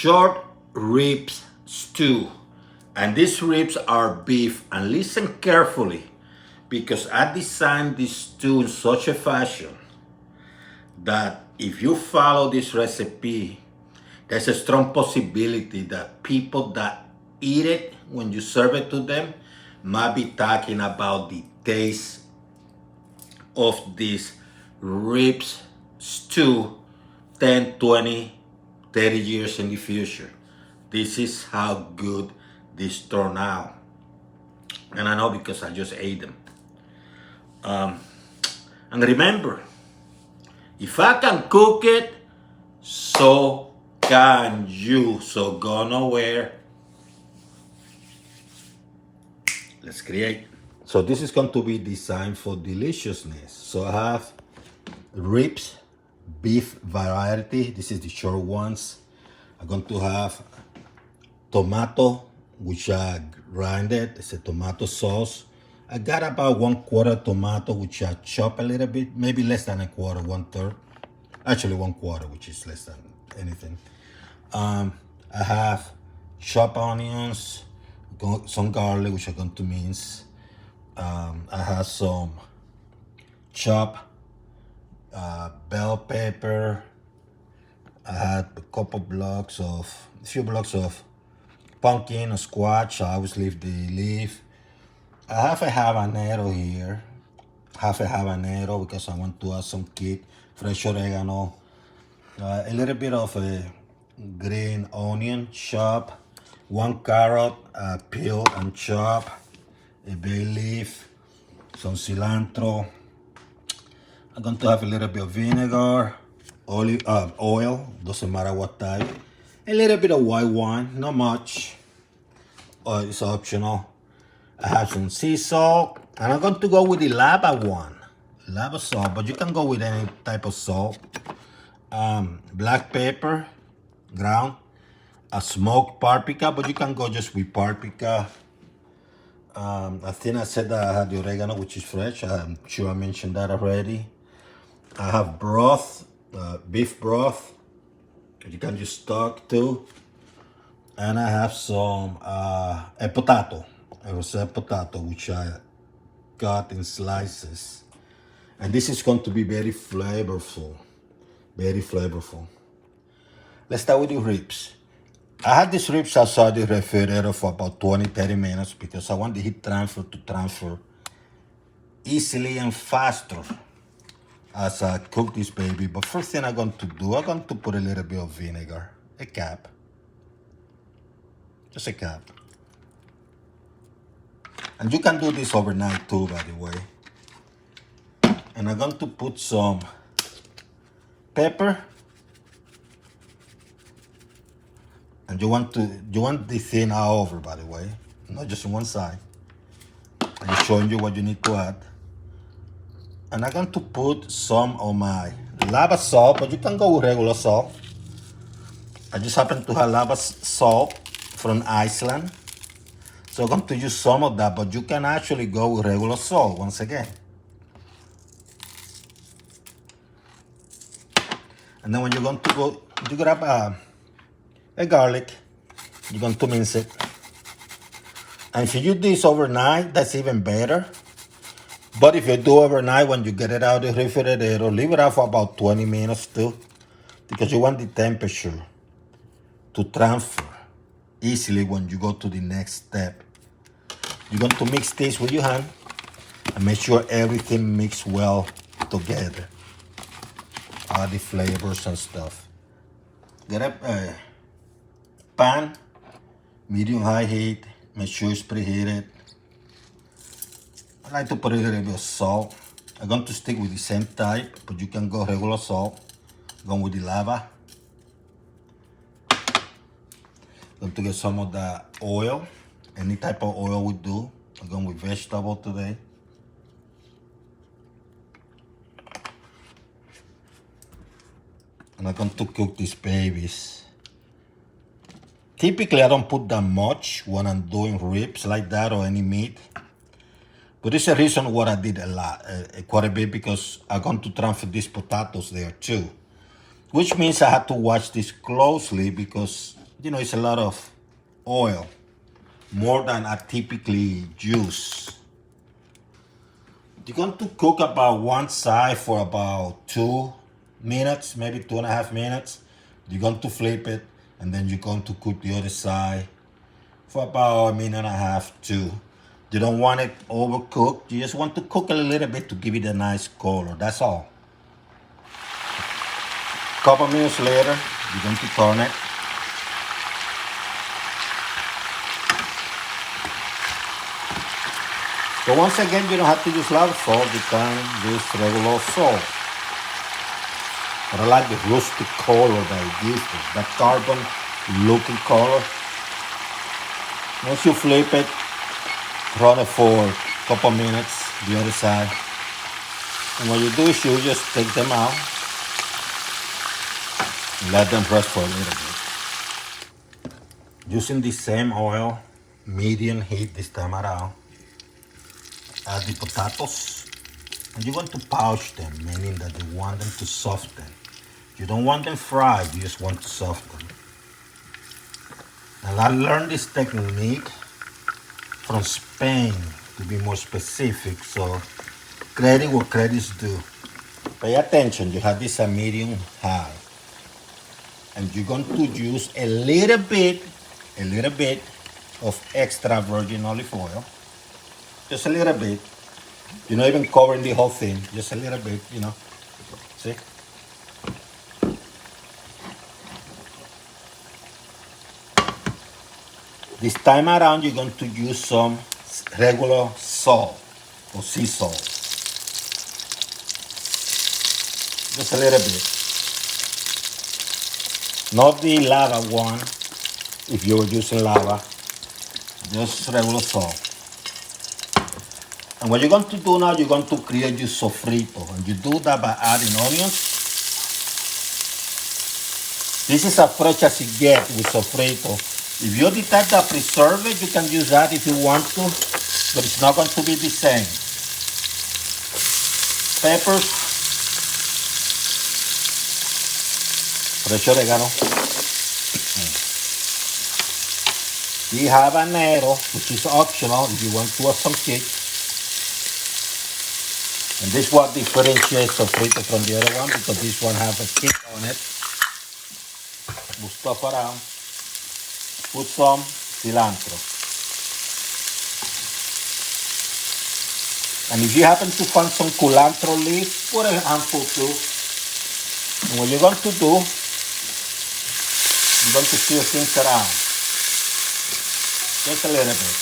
short ribs stew. And these ribs are beef. And listen carefully, because I designed this stew in such a fashion that if you follow this recipe, there's a strong possibility that people that eat it when you serve it to them might be talking about the taste of this ribs stew 10, 20, 30 years in the future. This is how good this turned out. And I know because I just ate them. And remember, if I can cook it, so can you. So go nowhere. Let's create. So this is going to be designed for deliciousness. So I have ribs, beef variety. This is the short ones. I'm going to have tomato, which I grinded. It's a tomato sauce. I got about 1/4 tomato, which I chop a little bit, maybe less than a quarter, 1/3. Actually 1/4, which is less than anything. I have chopped onions, some garlic, which I'm going to mince. I have some chopped bell pepper. I had a few blocks of pumpkin or squash. I always leave the leaf. I have a habanero here. Half a habanero because I want to add some kick. Fresh oregano. A little bit of a green onion chopped. 1 carrot peeled and chopped. A bay leaf. Some cilantro. I'm going to have a little bit of vinegar. Oil. Doesn't matter what type. A little bit of white wine. Not much. It's optional. I have some sea salt, and I'm going to go with the lava one, lava salt, but you can go with any type of salt. Black pepper, ground, a smoked paprika, but you can go just with paprika. I think I said that I had the oregano, which is fresh. I'm sure I mentioned that already. I have broth, beef broth, you can just stock too. And I have some a potato. A rosette potato, which I cut in slices. And this is going to be very flavorful. Very flavorful. Let's start with the ribs. I had these ribs outside the refrigerator for about 20-30 minutes because I want the heat transfer to transfer easily and faster as I cook this baby. But first thing I'm going to do, I'm going to put a little bit of vinegar. A cap. Just a cap. And you can do this overnight too, by the way. And I'm going to put some pepper. And you want the thin all over, by the way, not just on one side. I'm just showing you what you need to add. And I'm going to put some of my lava salt, but you can go with regular salt. I just happen to have lava salt from Iceland. So I'm going to use some of that, but you can actually go with regular salt once again. And then when you're going to go, you grab a garlic, you're going to mince it. And if you do this overnight, that's even better. But if you do overnight, when you get it out of the refrigerator, leave it out for about 20 minutes too, because you want the temperature to transfer easily when you go to the next step. You're going to mix this with your hand and make sure everything mixes well together. All the flavors and stuff. Get a pan, medium-high heat. Make sure it's preheated. I like to put a little bit of salt. I'm going to stick with the same type, but you can go regular salt. Going with the lava. Going to get some of the oil. Any type of oil we do. I'm going with vegetable today. And I'm going to cook these babies. Typically, I don't put that much when I'm doing ribs like that or any meat. But it's a reason why I did a lot, quite a bit, because I'm going to transfer these potatoes there too. Which means I have to watch this closely because you know, it's a lot of oil, more than I typically use. You're going to cook about one side for about 2 minutes, maybe 2.5 minutes. You're going to flip it, and then you're going to cook the other side for about 1.5 minutes, 2. You don't want it overcooked. You just want to cook it a little bit to give it a nice color. That's all. Couple minutes later, you're going to turn it. So once again, you don't have to use a lot of salt. You can use regular salt. But I like the rustic color that it gives it, that carbon looking color. Once you flip it, run it for a couple minutes, the other side. And what you do is you just take them out and let them rest for a little bit. Using the same oil, medium heat this time around, add the potatoes. And you want to poach them, meaning that you want them to soften. You don't want them fried, you just want to soften. And I learned this technique from Spain, to be more specific, so credit what credit's due. Pay attention, you have this at medium high. And you're going to use a little bit of extra virgin olive oil. Just a little bit. You're not even covering the whole thing, just a little bit, you know. See? This time around, you're going to use some regular salt or sea salt. Just a little bit. Not the lava one, if you were using lava. Just regular salt. And what you're going to do now, you're going to create your sofrito. And you do that by adding onions. This is as fresh as you get with sofrito. If you're the type that preserve it, you can use that if you want to, but it's not going to be the same. Peppers, fresh oregano, the habanero, which is optional if you want to add some kick. And this is what differentiates sofrito from the other one, because this one has a kick on it. We'll stuff around. Put some cilantro. And if you happen to find some culantro leaves, put a handful too. And what you're going to do, you're going to stir things around. Just a little bit.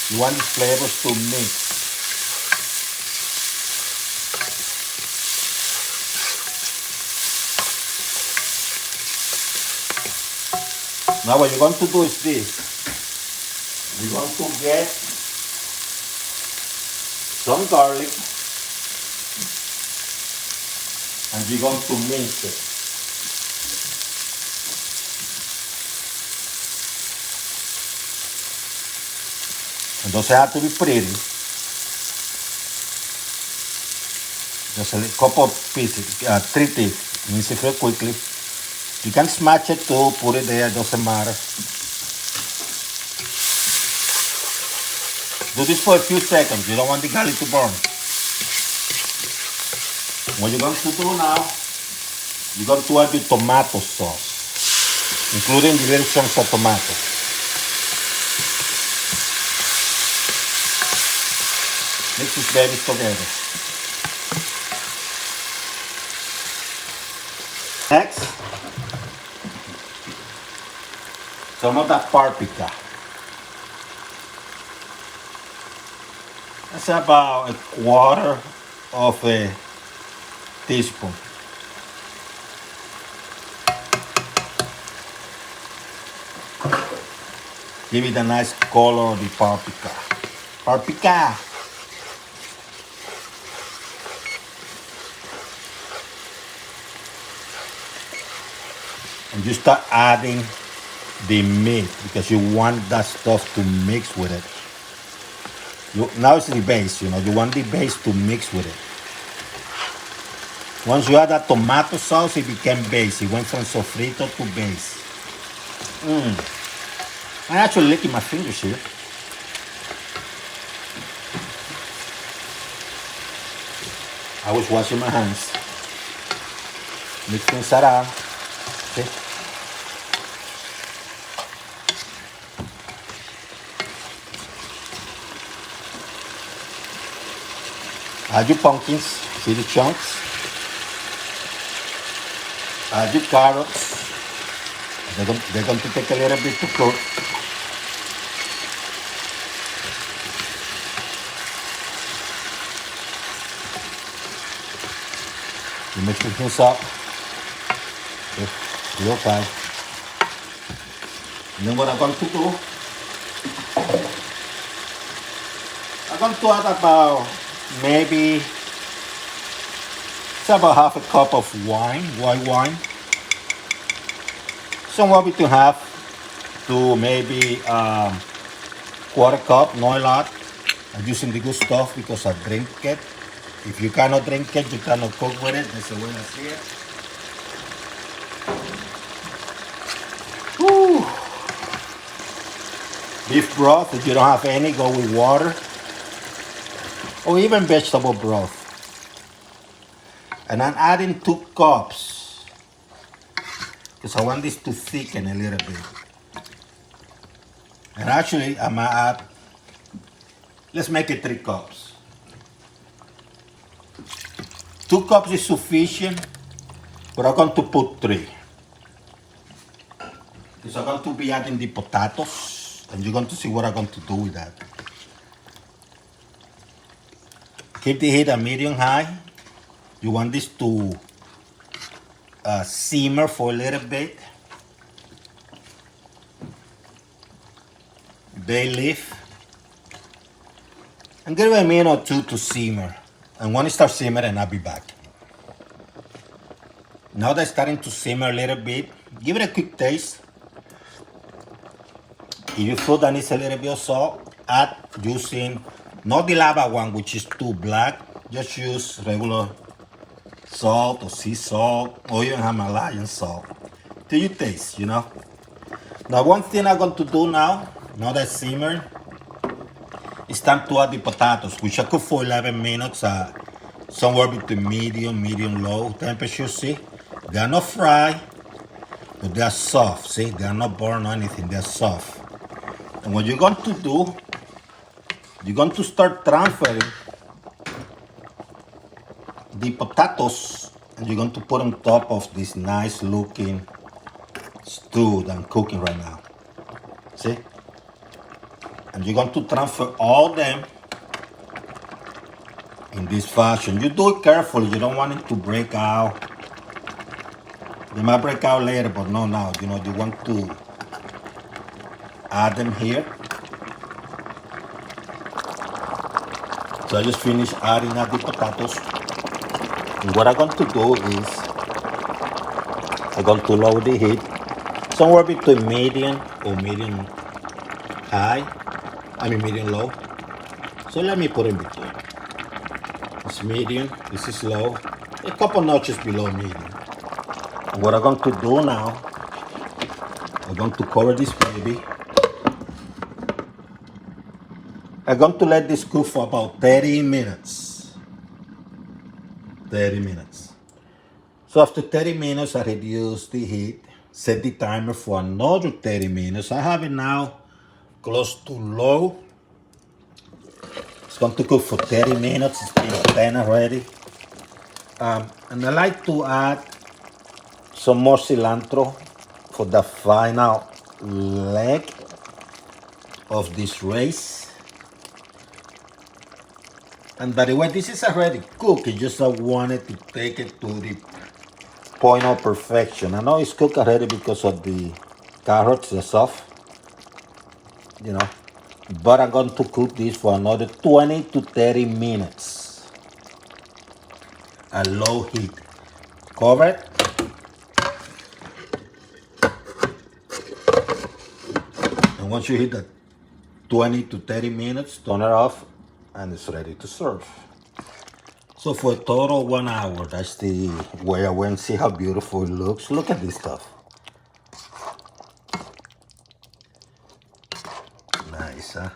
You want these flavors to mix. Now what you're going to do is this. You're going to get some garlic and you're going to mince it. It doesn't have to be pretty. Just a couple of pieces, 3 teeth. Mince it real quickly. You can smash it too, put it there, doesn't matter. Do this for a few seconds, you don't want the garlic to burn. What you're going to do now, you're going to add the tomato sauce, including the little chunks of tomato. Mix these babies together. Next, some of that paprika. That's about 1/4 of a teaspoon. Give it a nice color of the paprika. Paprika! And you start adding the meat because you want that stuff to mix with it. Now it's the base, you know, you want the base to mix with it. Once you add that tomato sauce, it became base. It went from sofrito to base. I'm actually licking my fingers here. I was washing my hands. Mix things around. See? Add your pumpkins. See the chunks? Add your carrots. They're going to take a little bit to cook. You mix things up. Real fine. And then what I'm going to do, I'm going to add about maybe it's about half a cup of wine, white wine. Somewhere between half to maybe quarter cup, not a lot. I'm using the good stuff because I drink it. If you cannot drink it, you cannot cook with it. That's the way I see it. Woo. Beef broth, if you don't have any, go with water. Or even vegetable broth. And I'm adding 2 cups. Because I want this to thicken a little bit. And actually, I'm gonna add, let's make it 3 cups. 2 cups is sufficient, but I'm going to put 3. Because I'm going to be adding the potatoes, and you're going to see what I'm going to do with that. Keep the heat at medium high. You want this to simmer for a little bit. Bay leaf. And give it a minute or 2 to simmer. And when it starts simmering, I'll be back. Now they're starting to simmer a little bit. Give it a quick taste. If you feel that needs a little bit of salt, add using not the lava one, which is too black. Just use regular salt or sea salt or even Himalayan salt to your taste, you know. Now one thing I'm going to do now that it's simmering, it's time to add the potatoes, which I cook for 11 minutes, somewhere between medium, low temperature, see? They are not fried, but they are soft, see? They are not burned or anything, they are soft. And what you're going to do, you're going to start transferring the potatoes, and you're going to put on top of this nice looking stew that I'm cooking right now, see? And you're going to transfer all them in this fashion. You do it carefully. You don't want it to break out. They might break out later, but not now. You know, you want to add them here. So I just finished adding up the potatoes. And what I'm going to do is I'm going to lower the heat somewhere between medium or medium high. I mean medium low. So let me put in between. It's medium, this is low, a couple notches below medium. And what I'm going to do now, I'm going to cover this baby. I'm going to let this cook for about 30 minutes. 30 minutes. So after 30 minutes, I reduce the heat, set the timer for another 30 minutes. I have it now close to low. It's going to cook for 30 minutes. It's been 10 already. And I like to add some more cilantro for the final leg of this rice. And by the way, this is already cooked. It's just I wanted to take it to the point of perfection. I know it's cooked already because of the carrots, they're soft, you know. But I'm going to cook this for another 20 to 30 minutes at low heat. Cover it. And once you hit that 20 to 30 minutes, turn it off and it's ready to serve. So So for a total 1 hour, that's the way I went. See how beautiful it looks. Look at this stuff. Nice, huh?